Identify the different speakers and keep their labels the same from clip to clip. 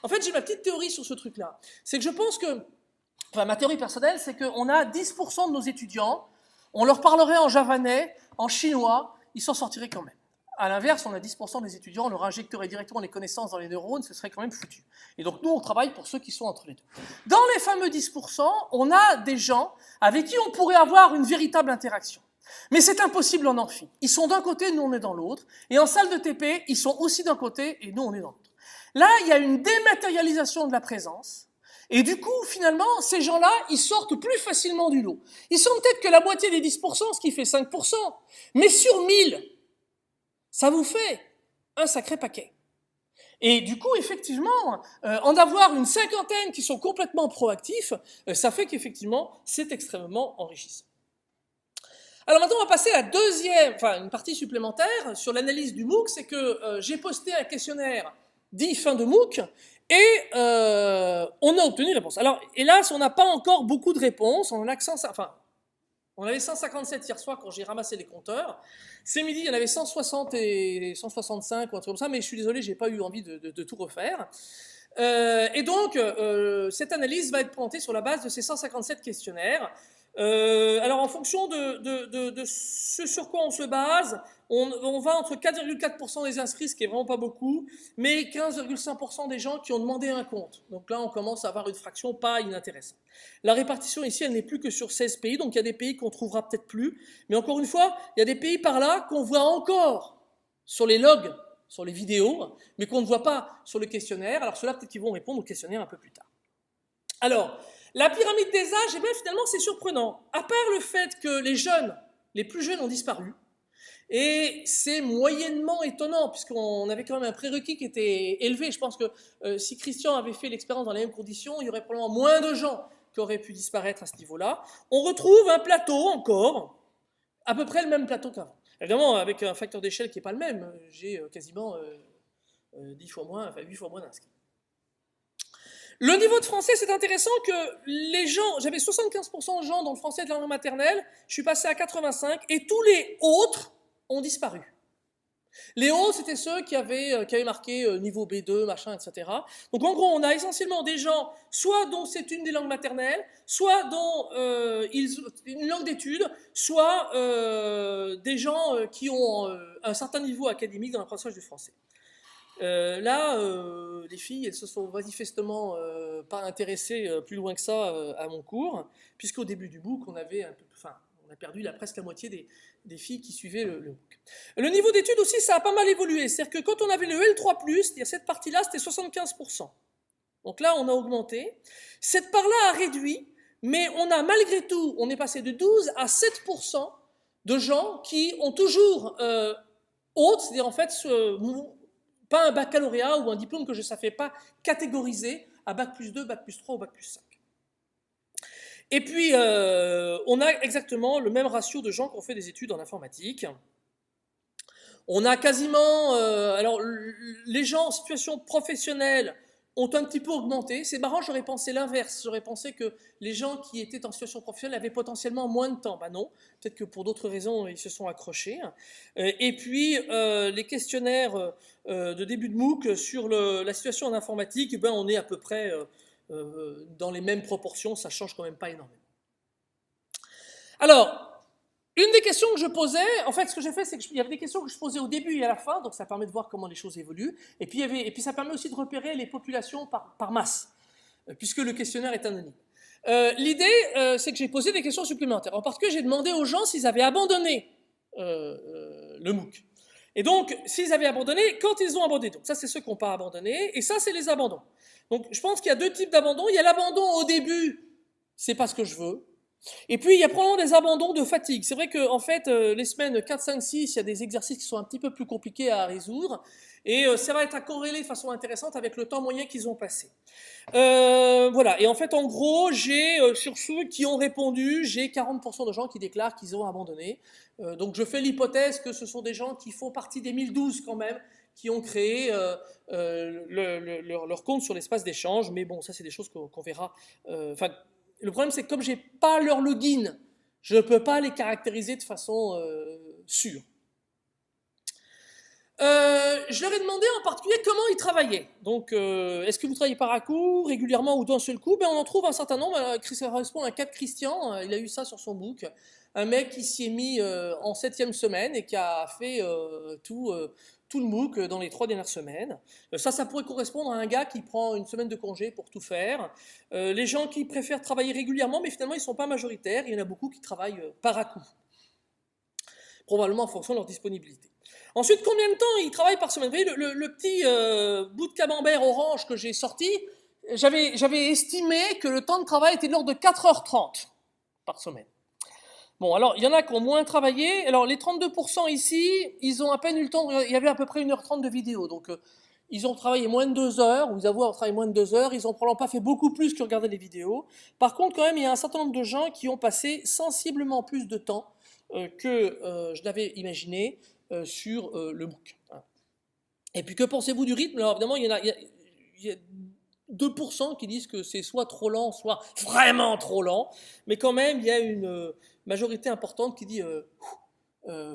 Speaker 1: En fait, j'ai ma petite théorie sur ce truc-là. C'est que je pense que, enfin, ma théorie personnelle, c'est qu'on a 10% de nos étudiants, on leur parlerait en javanais, en chinois, ils s'en sortiraient quand même. À l'inverse, on a 10% des étudiants, on leur injecterait directement les connaissances dans les neurones, ce serait quand même foutu. Et donc nous, on travaille pour ceux qui sont entre les deux. Dans les fameux 10%, on a des gens avec qui on pourrait avoir une véritable interaction. Mais c'est impossible en amphi. Ils sont d'un côté, nous on est dans l'autre. Et en salle de TP, ils sont aussi d'un côté et nous on est dans l'autre. Là, il y a une dématérialisation de la présence. Et du coup, finalement, ces gens-là, ils sortent plus facilement du lot. Ils sont peut-être que la moitié des 10%, ce qui fait 5%. Mais sur 1000, ça vous fait un sacré paquet. Et du coup, effectivement, en avoir une cinquantaine qui sont complètement proactifs, ça fait qu'effectivement, c'est extrêmement enrichissant. Alors maintenant, on va passer à une partie supplémentaire sur l'analyse du MOOC, c'est que j'ai posté un questionnaire dit fin de MOOC, et on a obtenu une réponse. Alors, hélas, on n'a pas encore beaucoup de réponses, on avait 157 hier soir quand j'ai ramassé les compteurs. Ce midi, il y en avait 160 et 165 ou un truc comme ça, mais je suis désolé, j'ai pas eu envie de tout refaire. Et donc, cette analyse va être présentée sur la base de ces 157 questionnaires. Alors, en fonction de ce sur quoi on se base, on va entre 4,4% des inscrits, ce qui est vraiment pas beaucoup, mais 15,5% des gens qui ont demandé un compte. Donc là, on commence à avoir une fraction pas inintéressante. La répartition ici, elle n'est plus que sur 16 pays, donc il y a des pays qu'on trouvera peut-être plus. Mais encore une fois, il y a des pays par là qu'on voit encore sur les logs, sur les vidéos, mais qu'on ne voit pas sur le questionnaire. Alors ceux-là, peut-être qu'ils vont répondre au questionnaire un peu plus tard. Alors, la pyramide des âges, eh bien, finalement, c'est surprenant. À part le fait que les plus jeunes ont disparu, et c'est moyennement étonnant, puisqu'on avait quand même un prérequis qui était élevé. Je pense que si Christian avait fait l'expérience dans les mêmes conditions, il y aurait probablement moins de gens qui auraient pu disparaître à ce niveau-là. On retrouve un plateau encore, à peu près le même plateau qu'avant. Évidemment, avec un facteur d'échelle qui n'est pas le même, j'ai quasiment 8 fois moins d'inscrits. Le niveau de français, c'est intéressant que les gens, j'avais 75% de gens dans le français de langue maternelle, je suis passé à 85, et tous les autres ont disparu. Les hauts, c'était ceux qui avaient marqué niveau B2, machin, etc. Donc en gros, on a essentiellement des gens, soit dont c'est une des langues maternelles, soit dont une langue d'études, soit des gens qui ont un certain niveau académique dans l'apprentissage du français. Les filles, elles se sont manifestement pas intéressées plus loin que ça à mon cours, puisqu'au début du MOOC, on a perdu presque la moitié des filles qui suivaient le MOOC. Le niveau d'études aussi, ça a pas mal évolué. C'est-à-dire que quand on avait le L3+, c'est-à-dire cette partie-là, c'était 75%. Donc là, on a augmenté. Cette part-là a réduit, mais on a malgré tout, on est passé de 12 à 7% de gens qui ont toujours autre, c'est-à-dire en fait pas un baccalauréat ou un diplôme que je ne savais pas catégoriser à Bac+2, Bac+3 ou Bac+5. Et puis, on a exactement le même ratio de gens qui ont fait des études en informatique. On a quasiment... alors, les gens en situation professionnelle ont un petit peu augmenté. C'est marrant, j'aurais pensé l'inverse. J'aurais pensé que les gens qui étaient en situation professionnelle avaient potentiellement moins de temps. Ben non, peut-être que pour d'autres raisons, ils se sont accrochés. Et puis, les questionnaires de début de MOOC sur la situation en informatique, ben, on est à peu près dans les mêmes proportions, ça ne change quand même pas énormément. Alors, une des questions que je posais, en fait, ce que j'ai fait, c'est qu'il y avait des questions que je posais au début et à la fin, donc ça permet de voir comment les choses évoluent, et puis ça permet aussi de repérer les populations par masse, puisque le questionnaire est anonyme. L'idée, c'est que j'ai posé des questions supplémentaires. En particulier, j'ai demandé aux gens s'ils avaient abandonné le MOOC. Et donc, s'ils avaient abandonné, quand ils ont abandonné. Donc ça, c'est ceux qui n'ont pas abandonné, et ça, c'est les abandons. Donc, je pense qu'il y a deux types d'abandons. Il y a l'abandon au début, c'est pas ce que je veux. Et puis, il y a probablement des abandons de fatigue. C'est vrai qu'en fait, les semaines 4, 5, 6, il y a des exercices qui sont un petit peu plus compliqués à résoudre. Et ça va être à corréler de façon intéressante avec le temps moyen qu'ils ont passé. Voilà. Et en fait, en gros, sur ceux qui ont répondu, j'ai 40% de gens qui déclarent qu'ils ont abandonné. Donc, je fais l'hypothèse que ce sont des gens qui font partie des 1012 quand même, qui ont créé leur compte sur l'espace d'échange. Mais bon, ça, c'est des choses qu'on verra. Le problème, c'est que comme je n'ai pas leur login, je ne peux pas les caractériser de façon sûre. Je leur ai demandé en particulier comment ils travaillaient. Donc, est-ce que vous travaillez par à-coups, régulièrement ou d'un seul coup? Ben, on en trouve un certain nombre. Ça correspond à un cas de Christian. Il a eu ça sur son book. Un mec qui s'y est mis en 7e semaine et qui a fait tout le MOOC dans les 3 dernières semaines. Ça pourrait correspondre à un gars qui prend une semaine de congé pour tout faire. Les gens qui préfèrent travailler régulièrement, mais finalement ils ne sont pas majoritaires. Il y en a beaucoup qui travaillent par à-coups, probablement en fonction de leur disponibilité. Ensuite, combien de temps ils travaillent par semaine? Vous voyez, le petit bout de camembert orange que j'ai sorti, j'avais estimé que le temps de travail était de l'ordre de 4h30 par semaine. Bon, alors, il y en a qui ont moins travaillé. Alors, les 32% ici, ils ont à peine eu le temps, il y avait à peu près 1h30 de vidéo. Donc, ils ont travaillé moins de 2 heures, ou ils avouent avoir travaillé moins de 2 heures. Ils ont probablement pas fait beaucoup plus que regarder les vidéos. Par contre, quand même, il y a un certain nombre de gens qui ont passé sensiblement plus de temps que je l'avais imaginé sur le MOOC. Et puis, que pensez-vous du rythme? Alors, évidemment, il y a 2% qui disent que c'est soit trop lent, soit vraiment trop lent. Mais quand même, il y a une majorité importante qui dit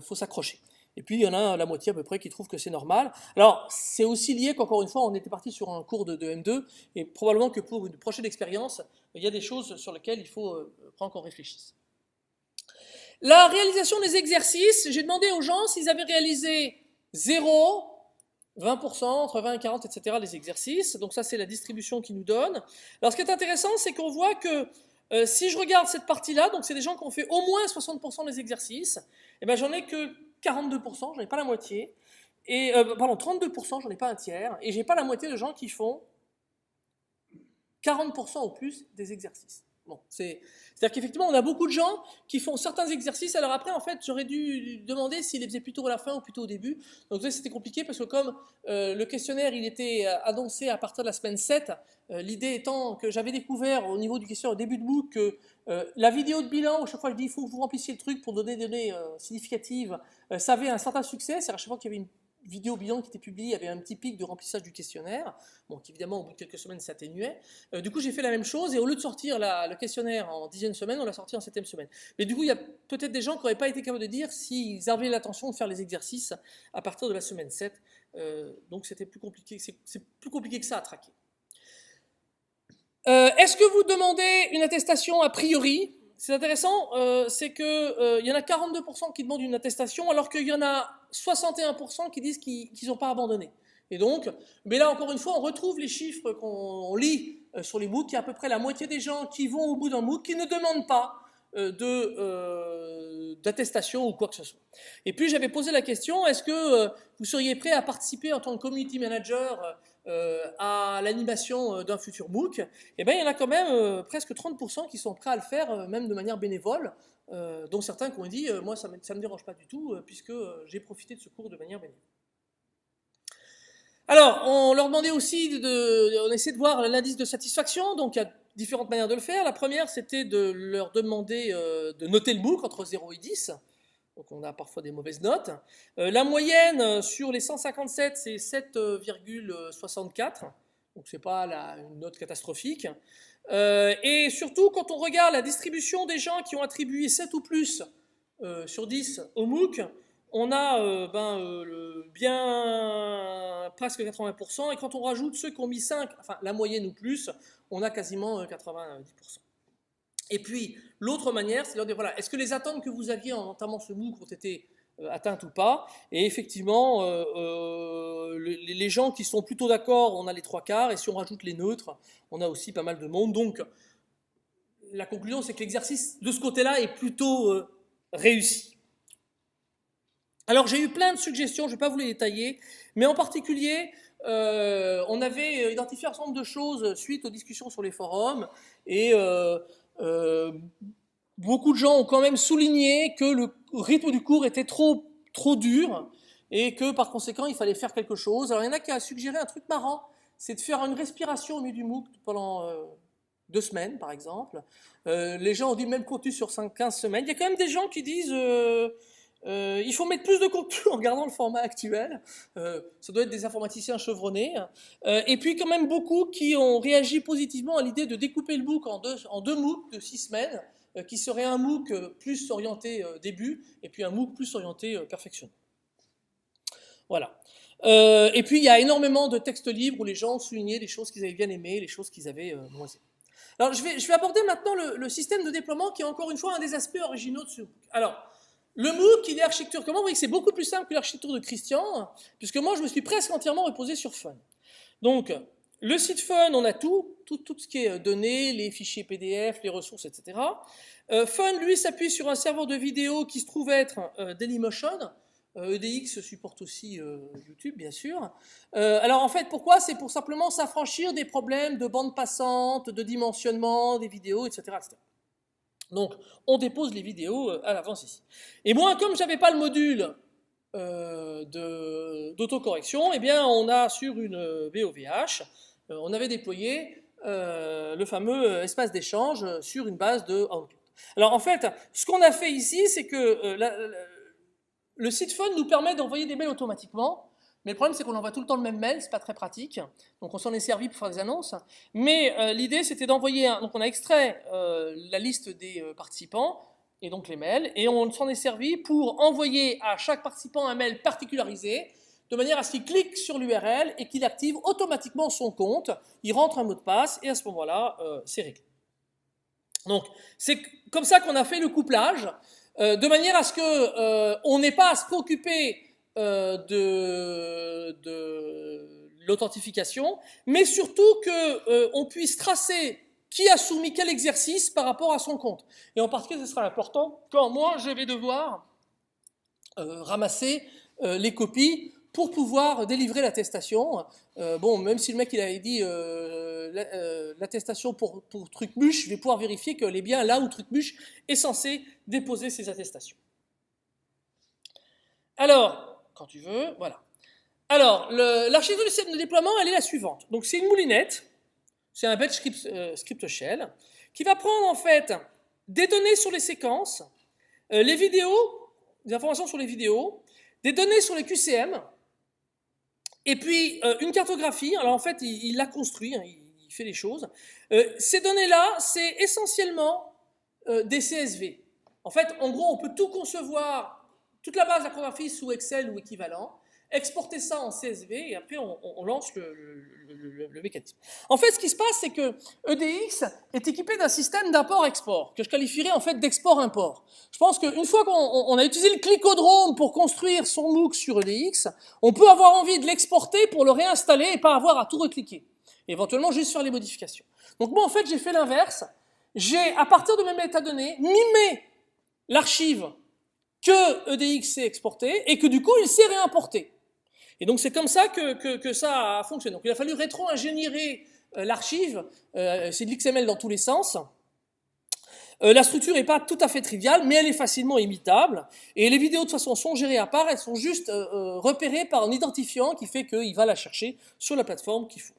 Speaker 1: faut s'accrocher. Et puis, il y en a la moitié à peu près qui trouve que c'est normal. Alors, c'est aussi lié qu'encore une fois, on était parti sur un cours de M2, et probablement que pour une prochaine expérience, il y a des choses sur lesquelles il faut prendre qu'on réfléchisse. La réalisation des exercices, j'ai demandé aux gens s'ils avaient réalisé 0, 20%, entre 20 et 40, etc. les exercices. Donc ça, c'est la distribution qui nous donne. Alors ce qui est intéressant, c'est qu'on voit que si je regarde cette partie-là, donc c'est des gens qui ont fait au moins 60% des exercices, et ben j'en ai que 42%, j'en ai pas la moitié. Et, pardon, 32%, j'en ai pas un tiers. Et j'ai pas la moitié de gens qui font 40% au plus des exercices. Bon, c'est-à-dire qu'effectivement, on a beaucoup de gens qui font certains exercices. Alors après, en fait, j'aurais dû demander s'ils les faisaient plutôt à la fin ou plutôt au début. Donc c'était compliqué parce que comme le questionnaire, il était annoncé à partir de la semaine 7, l'idée étant que j'avais découvert au niveau du questionnaire au début de MOOC que la vidéo de bilan, où chaque fois je dis il faut que vous remplissiez le truc pour donner des données significatives, ça avait un certain succès. C'est à chaque fois qu'il y avait une vidéo bilan qui était publiée, il y avait un petit pic de remplissage du questionnaire, bon, qui évidemment au bout de quelques semaines s'atténuait. Du coup j'ai fait la même chose, et au lieu de sortir le questionnaire en 10e semaine, on l'a sorti en 7e semaine. Mais du coup il y a peut-être des gens qui n'auraient pas été capables de dire s'ils avaient l'intention de faire les exercices à partir de la semaine 7, donc c'était plus compliqué, c'est plus compliqué que ça à traquer. Est-ce que vous demandez une attestation a priori? C'est intéressant, c'est qu'il y en a 42% qui demandent une attestation, alors qu'il y en a 61% qui disent qu'ils n'ont pas abandonné. Et donc, mais là encore une fois, on retrouve les chiffres qu'on lit sur les MOOC. Il y a à peu près la moitié des gens qui vont au bout d'un MOOC qui ne demandent pas d'attestation ou quoi que ce soit. Et puis j'avais posé la question, est-ce que vous seriez prêt à participer en tant que community manager à l'animation d'un futur MOOC? Eh bien il y en a quand même presque 30% qui sont prêts à le faire, même de manière bénévole, dont certains qui ont dit moi ça ne me dérange pas du tout, puisque j'ai profité de ce cours de manière bénévole. Alors, on leur demandait aussi, on essaie de voir l'indice de satisfaction, donc il y a différentes manières de le faire. La première, c'était de leur demander de noter le MOOC entre 0 et 10, donc on a parfois des mauvaises notes. La moyenne sur les 157, c'est 7,64, donc c'est pas une note catastrophique. Et surtout, quand on regarde la distribution des gens qui ont attribué 7 ou plus sur 10 au MOOC, on a bien presque 80%, et quand on rajoute ceux qui ont mis 5, enfin la moyenne ou plus, on a quasiment 90%. Et puis, l'autre manière, c'est de leur dire, voilà, est-ce que les attentes que vous aviez en entamant ce MOOC ont été atteintes ou pas? Et effectivement, les gens qui sont plutôt d'accord, on a les 3/4, et si on rajoute les neutres, on a aussi pas mal de monde. Donc, la conclusion, c'est que l'exercice de ce côté-là est plutôt réussi. Alors j'ai eu plein de suggestions, je ne vais pas vous les détailler, mais en particulier, on avait identifié un certain nombre de choses suite aux discussions sur les forums, et beaucoup de gens ont quand même souligné que le rythme du cours était trop dur, et que par conséquent il fallait faire quelque chose. Alors il y en a qui a suggéré un truc marrant, c'est de faire une respiration au milieu du MOOC pendant 2 semaines par exemple. Les gens ont dit même contenu sur 15 semaines. Il y a quand même des gens qui disent il faut mettre plus de contenu en regardant le format actuel. Ça doit être des informaticiens chevronnés. Et puis quand même beaucoup qui ont réagi positivement à l'idée de découper le MOOC en deux MOOC de 6 semaines, qui serait un MOOC plus orienté début, et puis un MOOC plus orienté perfectionnement. Voilà. Et puis, il y a énormément de textes libres où les gens ont souligné les choses qu'ils avaient bien aimées, les choses qu'ils avaient moins aimées. Alors, je vais aborder maintenant le système de déploiement qui est encore une fois un des aspects originaux de ce MOOC. Alors, le MOOC, il est architecture comment? Vous voyez que c'est beaucoup plus simple que l'architecture de Christian, puisque moi, je me suis presque entièrement reposé sur Fun. Donc, le site Fun, on a tout ce qui est données, les fichiers PDF, les ressources, etc. Fun, lui, s'appuie sur un serveur de vidéo qui se trouve être Dailymotion. EDX supporte aussi YouTube, bien sûr. Alors, en fait, pourquoi? C'est pour simplement s'affranchir des problèmes de bande passante, de dimensionnement des vidéos, etc., etc. Donc, on dépose les vidéos à l'avance ici. Et moi, comme je n'avais pas le module d'autocorrection, eh bien, on a sur une BOVH, on avait déployé le fameux espace d'échange sur une base de Outlook. Alors, en fait, ce qu'on a fait ici, c'est que le site Fun nous permet d'envoyer des mails automatiquement. Mais le problème, c'est qu'on envoie tout le temps le même mail, c'est pas très pratique. Donc on s'en est servi pour faire des annonces. Mais l'idée, c'était d'envoyer donc on a extrait la liste des participants, et donc les mails, et on s'en est servi pour envoyer à chaque participant un mail particularisé, de manière à ce qu'il clique sur l'URL et qu'il active automatiquement son compte, il rentre un mot de passe, et à ce moment-là, c'est réglé. Donc c'est comme ça qu'on a fait le couplage, de manière à ce qu'on n'ait pas à se préoccuper de l'authentification, mais surtout qu'on puisse tracer qui a soumis quel exercice par rapport à son compte. Et en particulier, ce sera important quand moi, je vais devoir ramasser les copies pour pouvoir délivrer l'attestation. Bon, même si le mec il avait dit l'attestation pour Trucmuche, je vais pouvoir vérifier qu'elle est bien là où Trucmuche est censé déposer ses attestations. Alors, quand tu veux, voilà. Alors, l'architecture du système de déploiement, elle est la suivante. Donc, c'est une moulinette, c'est un batch script shell, qui va prendre en fait des données sur les séquences, les vidéos, des informations sur les vidéos, des données sur les QCM, et puis une cartographie. Alors, en fait, il l'a construit, hein, il fait les choses. Ces données-là, c'est essentiellement des CSV. En fait, en gros, on peut tout concevoir, toute la base de la cartographie sous Excel ou équivalent, exporter ça en CSV et après on lance le mécanisme. En fait, ce qui se passe, c'est que EDX est équipé d'un système d'import-export, que je qualifierais en fait d'export-import. Je pense qu'une fois qu'on a utilisé le clicodrome pour construire son MOOC sur EDX, on peut avoir envie de l'exporter pour le réinstaller et pas avoir à tout recliquer. Et éventuellement juste faire les modifications. Donc moi, en fait, j'ai fait l'inverse. J'ai, à partir de mes métadonnées, mimé l'archive que EDX s'est exporté et que du coup, il s'est réimporté. Et donc, c'est comme ça que ça a fonctionné. Donc, il a fallu rétro-ingénierer l'archive. C'est de l'XML dans tous les sens. La structure n'est pas tout à fait triviale, mais elle est facilement imitable. Et les vidéos, de toute façon, sont gérées à part. Elles sont juste repérées par un identifiant qui fait qu'il va la chercher sur la plateforme qu'il faut.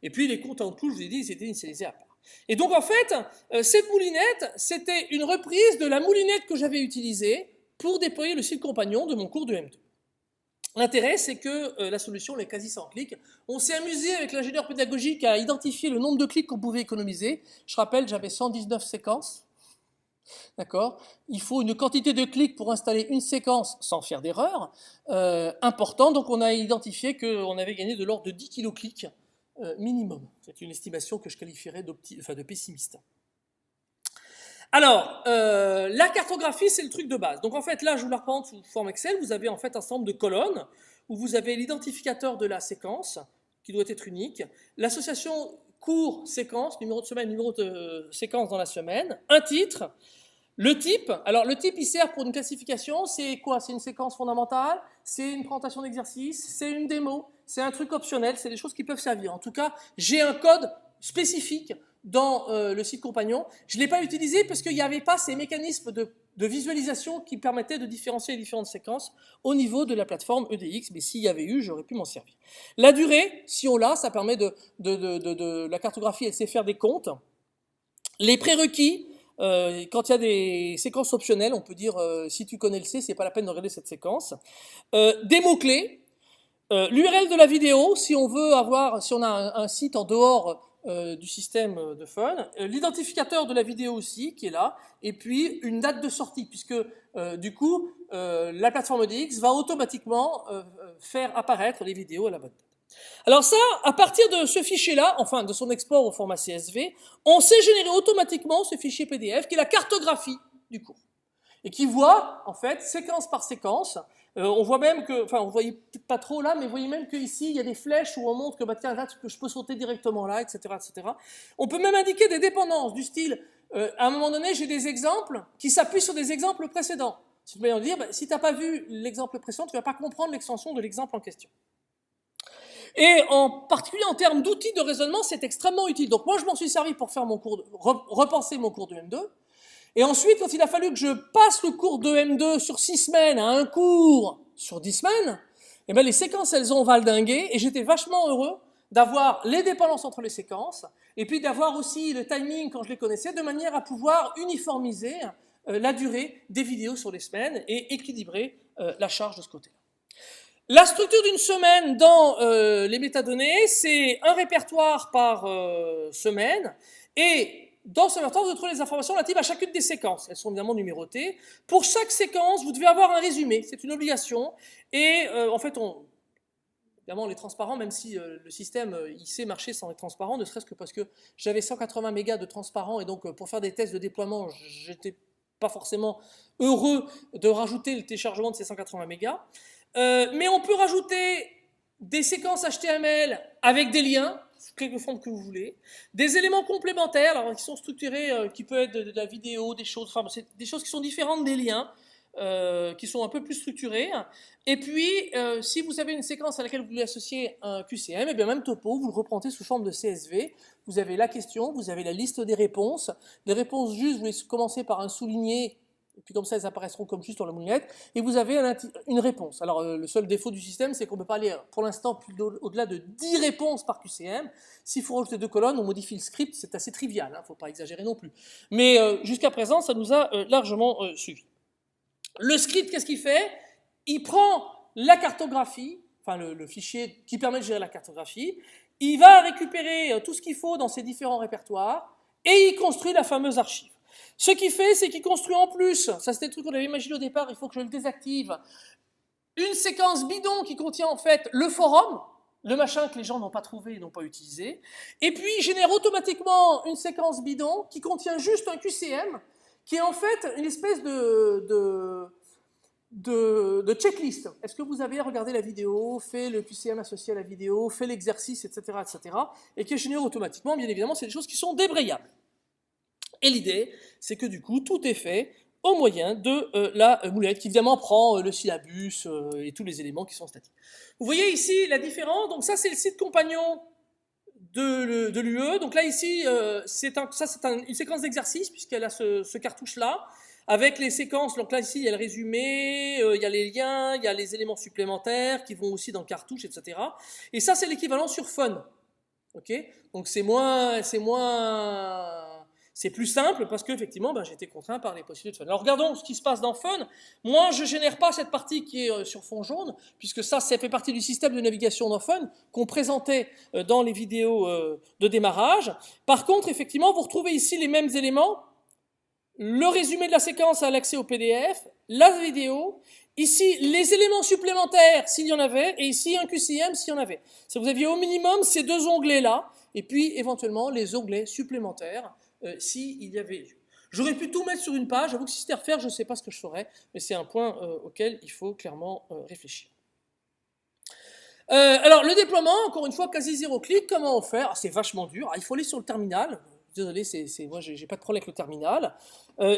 Speaker 1: Et puis, les comptes en tout, je vous ai dit, ils étaient initialisés à part. Et donc, en fait, cette moulinette, c'était une reprise de la moulinette que j'avais utilisée pour déployer le site compagnon de mon cours de M2. L'intérêt, c'est que la solution est quasi sans clic. On s'est amusé avec l'ingénieur pédagogique à identifier le nombre de clics qu'on pouvait économiser. Je rappelle, j'avais 119 séquences. D'accord? Il faut une quantité de clics pour installer une séquence sans faire d'erreur, important. Donc, on a identifié qu'on avait gagné de l'ordre de 10 kiloclics minimum. C'est une estimation que je qualifierais de pessimiste. Alors, la cartographie, c'est le truc de base. Donc en fait, là, je vous la représente sous forme Excel. Vous avez en fait un certain nombre de colonnes où vous avez l'identificateur de la séquence, qui doit être unique, l'association cours, séquence, numéro de semaine, numéro de séquence dans la semaine, un titre, le type. Alors le type, il sert pour une classification. C'est quoi? C'est une séquence fondamentale, c'est une présentation d'exercice, c'est une démo, c'est un truc optionnel, c'est des choses qui peuvent servir. En tout cas, j'ai un code spécifique dans le site compagnon. Je ne l'ai pas utilisé parce qu'il n'y avait pas ces mécanismes de visualisation qui permettaient de différencier les différentes séquences au niveau de la plateforme EDX, mais s'il y avait eu, j'aurais pu m'en servir. La durée, si on l'a, ça permet la cartographie, elle sait faire des comptes. Les prérequis, quand il y a des séquences optionnelles, on peut dire si tu connais le C, c'est pas la peine de regarder cette séquence. Des mots-clés, l'URL de la vidéo, si on a un site en dehors du système de Fun, l'identificateur de la vidéo aussi qui est là, et puis une date de sortie, puisque du coup la plateforme DX va automatiquement faire apparaître les vidéos à la bonne date. Alors ça, à partir de ce fichier-là, enfin de son export au format CSV, on sait générer automatiquement ce fichier PDF qui est la cartographie du cours et qui voit en fait séquence par séquence. On voit même que, enfin on voyait peut-être pas trop là, mais vous voyez même qu'ici il y a des flèches où on montre que bah tiens là je peux sauter directement là, etc., etc. On peut même indiquer des dépendances du style, à un moment donné j'ai des exemples qui s'appuient sur des exemples précédents. C'est une manière de dire, bah, si tu n'as pas vu l'exemple précédent, tu ne vas pas comprendre l'extension de l'exemple en question. Et en particulier en termes d'outils de raisonnement, c'est extrêmement utile. Donc moi je m'en suis servi pour faire mon cours, repenser mon cours de M2. Et ensuite, quand il a fallu que je passe le cours de M2 sur 6 semaines à un cours sur 10 semaines, eh ben les séquences, elles ont valdingué, et j'étais vachement heureux d'avoir les dépendances entre les séquences, et puis d'avoir aussi le timing quand je les connaissais, de manière à pouvoir uniformiser la durée des vidéos sur les semaines et équilibrer la charge de ce côté-là. La structure d'une semaine dans les métadonnées, c'est un répertoire par semaine, et dans ce répertoire, vous trouvez les informations relatives à chacune des séquences. Elles sont évidemment numérotées. Pour chaque séquence, vous devez avoir un résumé. C'est une obligation. Et en fait, évidemment, les transparents, même si le système, il sait marcher sans les transparents, ne serait-ce que parce que j'avais 180 mégas de transparents, et donc pour faire des tests de déploiement, j'étais pas forcément heureux de rajouter le téléchargement de ces 180 mégas. Mais on peut rajouter des séquences HTML avec des liens, sous quelque forme que vous voulez, des éléments complémentaires, alors qui sont structurés, qui peuvent être de la vidéo, des choses, enfin c'est des choses qui sont différentes des liens, qui sont un peu plus structurés. Et puis, si vous avez une séquence à laquelle vous voulez associer un QCM, et bien même topo, vous le représentez sous forme de CSV. Vous avez la question, vous avez la liste des réponses. Les réponses justes, vous les commencez par un souligné, et puis comme ça, elles apparaîtront comme juste sur la moulinette, et vous avez une réponse. Alors, le seul défaut du système, c'est qu'on ne peut pas aller, pour l'instant, au-delà de 10 réponses par QCM. S'il faut rajouter 2 colonnes, on modifie le script, c'est assez trivial, il ne faut pas exagérer non plus. Mais jusqu'à présent, ça nous a largement suivi. Le script, qu'est-ce qu'il fait? Il prend la cartographie, enfin le fichier qui permet de gérer la cartographie, il va récupérer tout ce qu'il faut dans ces différents répertoires, et il construit la fameuse archive. Ce qu'il fait, c'est qu'il construit en plus, ça c'était le truc qu'on avait imaginé au départ, il faut que je le désactive, une séquence bidon qui contient en fait le forum, le machin que les gens n'ont pas trouvé et n'ont pas utilisé, et puis il génère automatiquement une séquence bidon qui contient juste un QCM, qui est en fait une espèce de checklist. Est-ce que vous avez regardé la vidéo, fait le QCM associé à la vidéo, fait l'exercice, etc., etc., et qui est généré automatiquement. Bien évidemment, c'est des choses qui sont débrayables. Et l'idée, c'est que du coup, tout est fait au moyen de la moulette, qui évidemment prend le syllabus et tous les éléments qui sont statiques. Vous voyez ici la différence. Donc ça, c'est le site compagnon de l'UE. Donc là, ici, c'est une séquence d'exercice, puisqu'elle a ce cartouche-là, avec les séquences. Donc là, ici, il y a le résumé, il y a les liens, il y a les éléments supplémentaires qui vont aussi dans le cartouche, etc. Et ça, c'est l'équivalent sur Fun. Okay, donc c'est plus simple parce qu'effectivement, ben, j'ai été contraint par les possibilités de Fun. Alors regardons ce qui se passe dans Fun. Moi, je ne génère pas cette partie qui est sur fond jaune, puisque ça fait partie du système de navigation dans Fun qu'on présentait dans les vidéos de démarrage. Par contre, effectivement, vous retrouvez ici les mêmes éléments. Le résumé de la séquence à l'accès au PDF, la vidéo, ici les éléments supplémentaires s'il y en avait, et ici un QCM s'il y en avait. Si vous aviez au minimum ces deux onglets-là, et puis éventuellement les onglets supplémentaires s'il y avait. J'aurais pu tout mettre sur une page, j'avoue que si c'était à refaire, je ne sais pas ce que je ferais, mais c'est un point auquel il faut clairement réfléchir. Alors le déploiement, encore une fois, quasi zéro clic, comment on fait? C'est vachement dur, il faut aller sur le terminal. Désolé, moi j'ai pas de problème avec le terminal.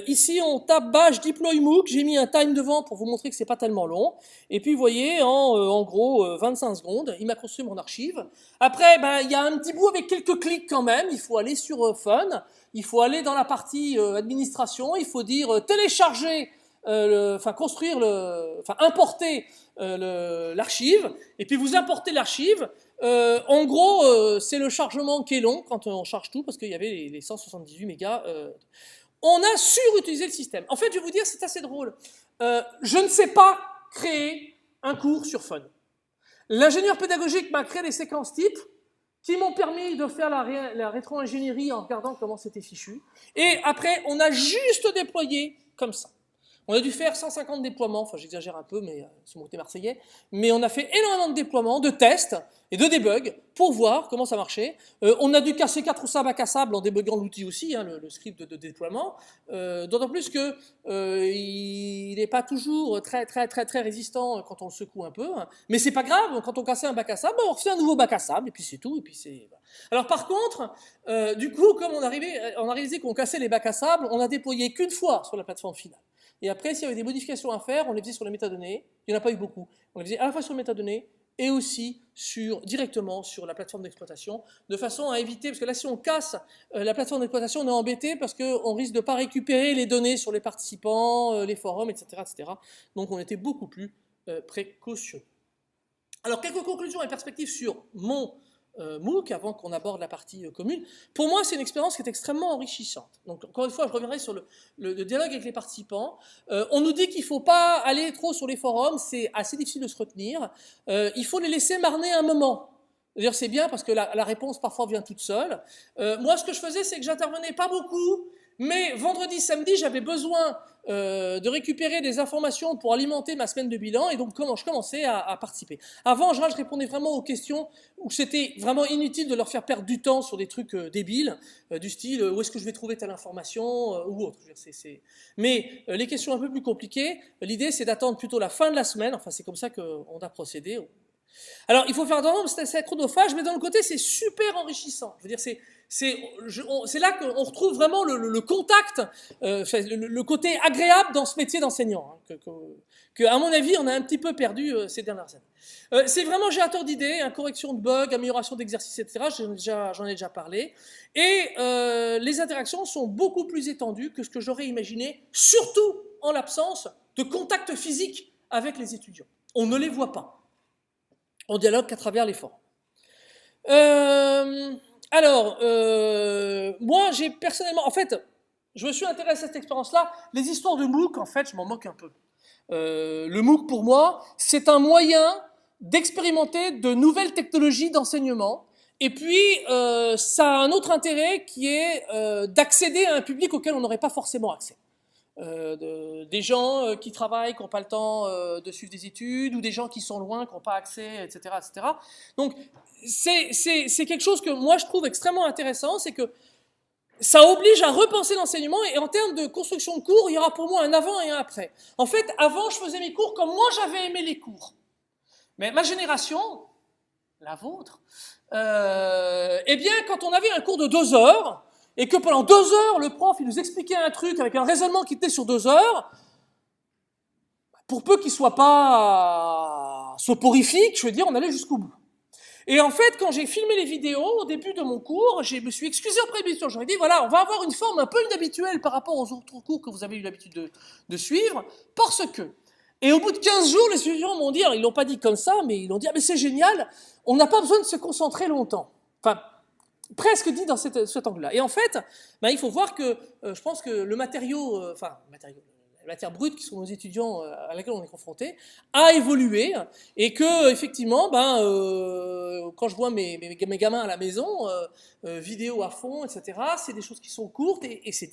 Speaker 1: Ici on tape bash deploy MOOC, j'ai mis un time devant pour vous montrer que c'est pas tellement long. Et puis vous voyez, en gros 25 secondes, il m'a construit mon archive. Après, il y a un petit bout avec quelques clics quand même, il faut aller sur Fun, il faut aller dans la partie administration, il faut dire télécharger, importer l'archive, et puis vous importez l'archive. En gros, c'est le chargement qui est long quand on charge tout, parce qu'il y avait les 178 mégas. On a surutilisé le système. En fait, je vais vous dire, c'est assez drôle. Je ne sais pas créer un cours sur Fun. L'ingénieur pédagogique m'a créé des séquences types qui m'ont permis de faire la rétro-ingénierie en regardant comment c'était fichu. Et après, on a juste déployé comme ça. On a dû faire 150 déploiements, enfin j'exagère un peu, mais c'est mon côté marseillais, mais on a fait énormément de déploiements, de tests et de débug pour voir comment ça marchait. On a dû casser 4 ou 5 bacs à sable en débuguant l'outil aussi, hein, le script de déploiement, d'autant plus que il n'est pas toujours très résistant quand on le secoue un peu, hein. Mais c'est pas grave, quand on cassait un bac à sable, on refait un nouveau bac à sable et puis c'est tout. Et puis c'est... Alors par contre, du coup, comme on a réalisé qu'on cassait les bacs à sable, on a déployé qu'une fois sur la plateforme finale. Et après, s'il y avait des modifications à faire, on les faisait sur les métadonnées. Il n'y en a pas eu beaucoup. On les faisait à la fois sur les métadonnées et aussi directement sur la plateforme d'exploitation, de façon à éviter, parce que là, si on casse la plateforme d'exploitation, on est embêté parce qu'on risque de ne pas récupérer les données sur les participants, les forums, etc., etc. Donc, on était beaucoup plus précautionneux. Alors, quelques conclusions et perspectives sur mon MOOC, avant qu'on aborde la partie commune. Pour moi, c'est une expérience qui est extrêmement enrichissante. Donc, encore une fois, je reviendrai sur le dialogue avec les participants. On nous dit qu'il ne faut pas aller trop sur les forums, c'est assez difficile de se retenir. Il faut les laisser marner un moment. C'est bien parce que la réponse parfois vient toute seule. Moi, ce que je faisais, c'est que j'intervenais pas beaucoup, mais vendredi, samedi, j'avais besoin de récupérer des informations pour alimenter ma semaine de bilan, et donc je commençais à participer. Avant, en général, je répondais vraiment aux questions où c'était vraiment inutile de leur faire perdre du temps sur des trucs débiles, du style où est-ce que je vais trouver telle information ou autre. Mais les questions un peu plus compliquées, l'idée c'est d'attendre plutôt la fin de la semaine, enfin c'est comme ça qu'on a procédé. Alors, il faut faire attention, c'est assez chronophage, mais d'un autre côté, c'est super enrichissant. Je veux dire, c'est là qu'on retrouve vraiment le contact, le côté agréable dans ce métier d'enseignant, hein, à mon avis, on a un petit peu perdu ces dernières années. C'est vraiment générateur d'idées, hein, correction de bugs, amélioration d'exercices, etc. J'en ai déjà parlé. Et les interactions sont beaucoup plus étendues que ce que j'aurais imaginé, surtout en l'absence de contact physique avec les étudiants. On ne les voit pas. On dialogue qu'à travers les forums. Moi, j'ai personnellement... En fait, je me suis intéressé à cette expérience-là. Les histoires de MOOC, en fait, je m'en moque un peu. Le MOOC, pour moi, c'est un moyen d'expérimenter de nouvelles technologies d'enseignement. Et puis, ça a un autre intérêt qui est d'accéder à un public auquel on n'aurait pas forcément accès. Des gens qui travaillent, qui n'ont pas le temps de suivre des études, ou des gens qui sont loin, qui n'ont pas accès, etc., etc. Donc, c'est quelque chose que moi je trouve extrêmement intéressant, c'est que ça oblige à repenser l'enseignement, et en termes de construction de cours, il y aura pour moi un avant et un après. En fait, avant, je faisais mes cours comme moi j'avais aimé les cours. Mais ma génération, la vôtre, eh bien, quand on avait un cours de 2 heures, et que pendant 2 heures, le prof il nous expliquait un truc avec un raisonnement qui était sur 2 heures, pour peu qu'il ne soit pas soporifique, je veux dire, on allait jusqu'au bout. Et en fait, quand j'ai filmé les vidéos au début de mon cours, je me suis excusé auprès de l'éditeur. J'aurais dit, voilà, on va avoir une forme un peu inhabituelle par rapport aux autres cours que vous avez eu l'habitude de suivre, parce que... Et au bout de 15 jours, les étudiants m'ont dit, alors ils ne l'ont pas dit comme ça, mais ils l'ont dit, ah, mais c'est génial, on n'a pas besoin de se concentrer longtemps. Enfin, presque dit dans cet angle-là. Et en fait, il faut voir que je pense que le matériau, la matière brute qui sont nos étudiants à laquelle on est confronté, a évolué, et que effectivement, quand je vois mes gamins à la maison, vidéo à fond, etc., c'est des choses qui sont courtes, et c'est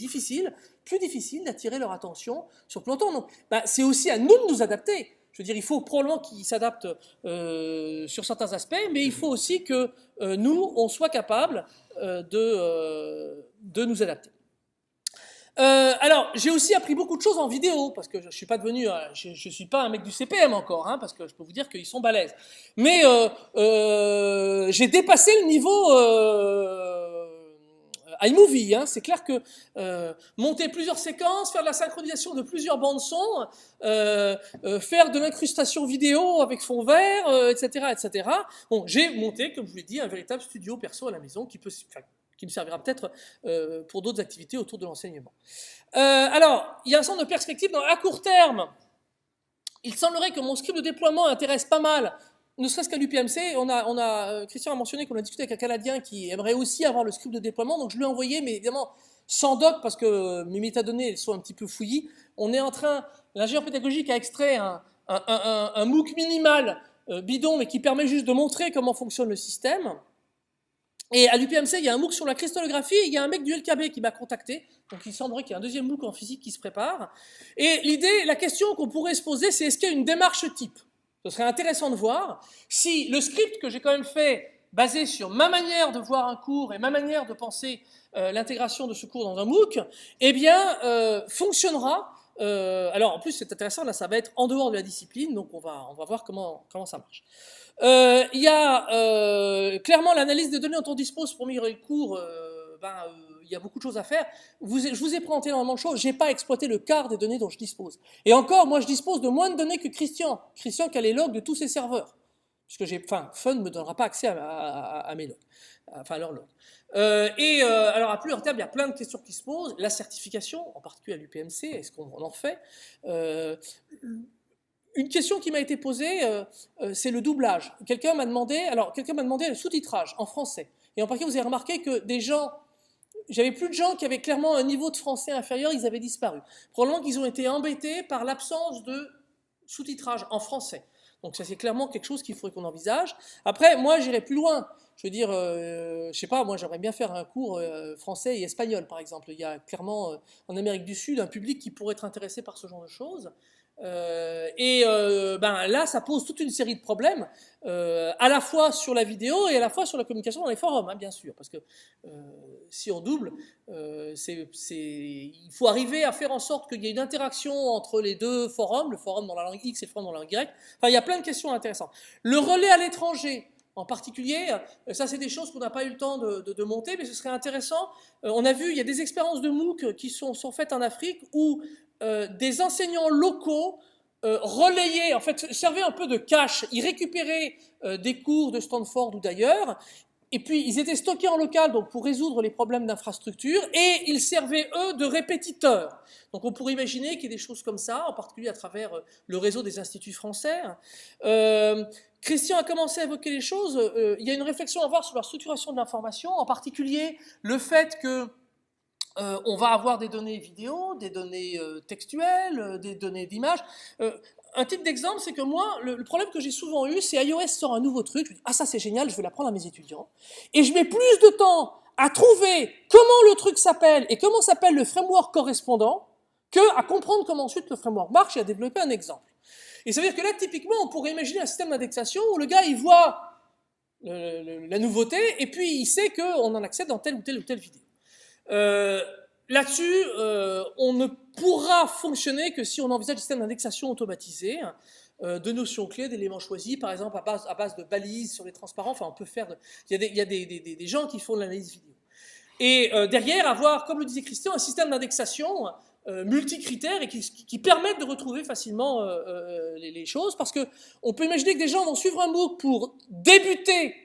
Speaker 1: plus difficile d'attirer leur attention sur plus longtemps. Donc, c'est aussi à nous de nous adapter. Je veux dire, il faut probablement qu'ils s'adaptent sur certains aspects, mais il faut aussi que nous, on soit capables de nous adapter. Alors, j'ai aussi appris beaucoup de choses en vidéo, parce que je suis pas devenu, je suis pas un mec du CPM encore, hein, parce que je peux vous dire qu'ils sont balèzes. Mais j'ai dépassé le niveau iMovie, hein. C'est clair que monter plusieurs séquences, faire de la synchronisation de plusieurs bandes son, faire de l'incrustation vidéo avec fond vert, etc., etc. Bon, j'ai monté, comme je vous l'ai dit, un véritable studio perso à la maison qui me servira peut-être pour d'autres activités autour de l'enseignement. Alors, il y a un certain nombre de perspectives. À court terme, il semblerait que mon script de déploiement intéresse pas mal, ne serait-ce qu'à l'UPMC. Christian a mentionné qu'on a discuté avec un Canadien qui aimerait aussi avoir le script de déploiement, donc je lui ai envoyé, mais évidemment sans doc, parce que mes métadonnées elles sont un petit peu fouillies. L'ingénieur pédagogique a extrait un MOOC minimal bidon, mais qui permet juste de montrer comment fonctionne le système. Et à l'UPMC, il y a un MOOC sur la cristallographie, et il y a un mec du LKB qui m'a contacté, donc il semblerait qu'il y ait un deuxième MOOC en physique qui se prépare. Et l'idée, la question qu'on pourrait se poser, c'est est-ce qu'il y a une démarche type? Ce serait intéressant de voir si le script que j'ai quand même fait, basé sur ma manière de voir un cours et ma manière de penser l'intégration de ce cours dans un MOOC, eh bien, fonctionnera. Alors, en plus, c'est intéressant, là, ça va être en dehors de la discipline, donc on va voir comment ça marche. Il y a clairement l'analyse des données dont on dispose pour améliorer le cours. Il y a beaucoup de choses à faire. Je vous ai présenté énormément de choses. Je n'ai pas exploité le quart des données dont je dispose. Et encore, moi, je dispose de moins de données que Christian. Christian qui a les logs de tous ses serveurs. Puisque Fun ne me donnera pas accès à mes logs, enfin à leurs logs. Alors à plus long terme, il y a plein de questions qui se posent. La certification, en particulier à l'UPMC, est-ce qu'on en fait? Une question qui m'a été posée, c'est le doublage. Quelqu'un m'a demandé le sous-titrage en français. Et en particulier, vous avez remarqué que j'avais plus de gens qui avaient clairement un niveau de français inférieur, ils avaient disparu. Probablement qu'ils ont été embêtés par l'absence de sous-titrage en français. Donc ça, c'est clairement quelque chose qu'il faudrait qu'on envisage. Après, moi, j'irai plus loin. Je veux dire, je sais pas, moi, j'aimerais bien faire un cours français et espagnol, par exemple. Il y a clairement, en Amérique du Sud, un public qui pourrait être intéressé par ce genre de choses. Là, ça pose toute une série de problèmes, à la fois sur la vidéo et à la fois sur la communication dans les forums, hein, bien sûr, parce que si on double, il faut arriver à faire en sorte qu'il y ait une interaction entre les deux forums, le forum dans la langue X et le forum dans la langue Y. Enfin, il y a plein de questions intéressantes. Le relais à l'étranger, en particulier, ça c'est des choses qu'on n'a pas eu le temps de monter, mais ce serait intéressant. On a vu, il y a des expériences de MOOC qui sont faites en Afrique où des enseignants locaux relayaient, en fait, servaient un peu de cache. Ils récupéraient des cours de Stanford ou d'ailleurs, et puis ils étaient stockés en local donc pour résoudre les problèmes d'infrastructure, et ils servaient, eux, de répétiteurs. Donc on pourrait imaginer qu'il y ait des choses comme ça, en particulier à travers le réseau des instituts français. Christian a commencé à évoquer les choses. Il y a une réflexion à avoir sur la structuration de l'information, en particulier le fait que on va avoir des données vidéo, des données textuelles, des données d'image. Un type d'exemple, c'est que moi, le problème que j'ai souvent eu, c'est iOS sort un nouveau truc, je me dis « Ah ça c'est génial, je vais l'apprendre à mes étudiants ». Et je mets plus de temps à trouver comment le truc s'appelle et comment s'appelle le framework correspondant que à comprendre comment ensuite le framework marche et à développer un exemple. Et ça veut dire que là, typiquement, on pourrait imaginer un système d'indexation où le gars, il voit la nouveauté et puis il sait qu'on en accède dans telle ou telle ou telle vidéo. Là-dessus, on ne pourra fonctionner que si on envisage un système d'indexation automatisé de notions clés, d'éléments choisis, par exemple à base de balises sur les transparents. Enfin, on peut faire. Il y a des gens qui font de l'analyse vidéo. Et derrière, avoir, comme le disait Christian, un système d'indexation multicritères et qui permettent de retrouver facilement les choses, parce qu'on peut imaginer que des gens vont suivre un MOOC pour débuter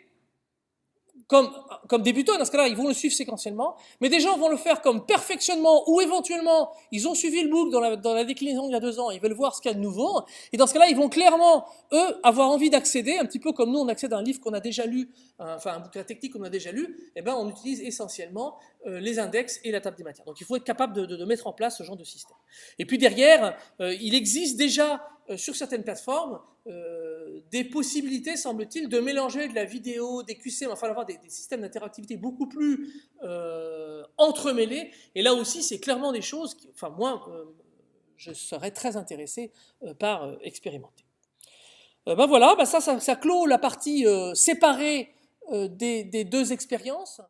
Speaker 1: comme débutant, dans ce cas-là, ils vont le suivre séquentiellement, mais des gens vont le faire comme perfectionnement, ou éventuellement, ils ont suivi le MOOC dans la déclinaison il y a 2 ans, ils veulent voir ce qu'il y a de nouveau, et dans ce cas-là, ils vont clairement, eux, avoir envie d'accéder, un petit peu comme nous, on accède à un livre qu'on a déjà lu, enfin un bouquin technique qu'on a déjà lu, et ben on utilise essentiellement les index et la table des matières. Donc il faut être capable de mettre en place ce genre de système. Et puis derrière, il existe déjà sur certaines plateformes des possibilités, semble-t-il, de mélanger de la vidéo, des QCM, enfin d'avoir des systèmes d'interactivité beaucoup plus entremêlés. Et là aussi, c'est clairement des choses qui, enfin moi, je serais très intéressé par expérimenter. Voilà, ça clôt la partie séparée des 2 expériences.